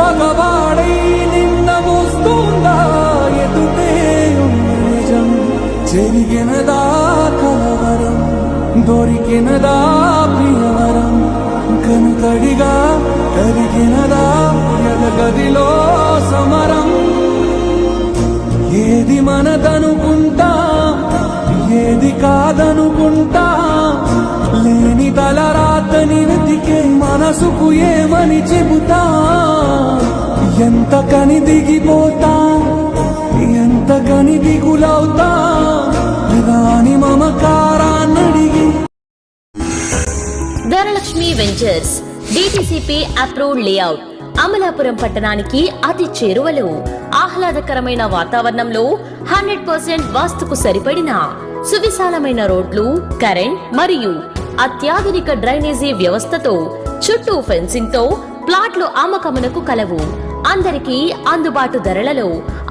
పగవాడై నిన్న మోస్తుందా ఎదుటే నిజం జరిగినదా కలవరం దొరికినదా ప్రియవరం కనుతడిగా కరిగినదా ఎదగదిలో సమరం ఏది మనదనుకుంటా ఏది కాదనుకుంటా లేని తలరాతని వెతికే మనసుకు ఏమని చెబుతా ఎంత కని దిగిపోతా ఎంత కని దిగులవుతా రాని మమకారాన్నడిగి. Dhanalakshmi ventures DTCP approved layout Amalapuram పట్టణానికి అతి చేరువలో ఆహ్లాదకరమైన వాతావరణంలో 100% వాస్తుకు సరిపడిన సువిశాలమైన రోడ్లు, కరెంట్ మరియు అత్యాధునిక డ్రైనేజీ వ్యవస్థతో చుట్టూ ఫెన్సింగ్ తో ప్లాట్లు అమ్మకమునకు కలవు. అందరికీ అందుబాటు ధరలలో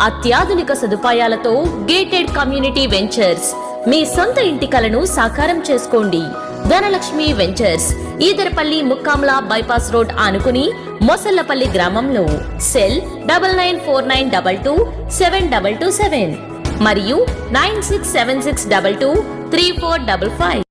అత్యాధునిక సదుపాయాలతో గేటెడ్ కమ్యూనిటీ వెంచర్స్ మీ సొంత ఇంటి కలను సాకారం చేసుకోండి. Dhanalakshmi ventures Edarapalli Mukkamala bypass road ఆనుకుని మొసళ్లపల్లి గ్రామంలో. సెల్ 9949227227 మరియు 9676223455.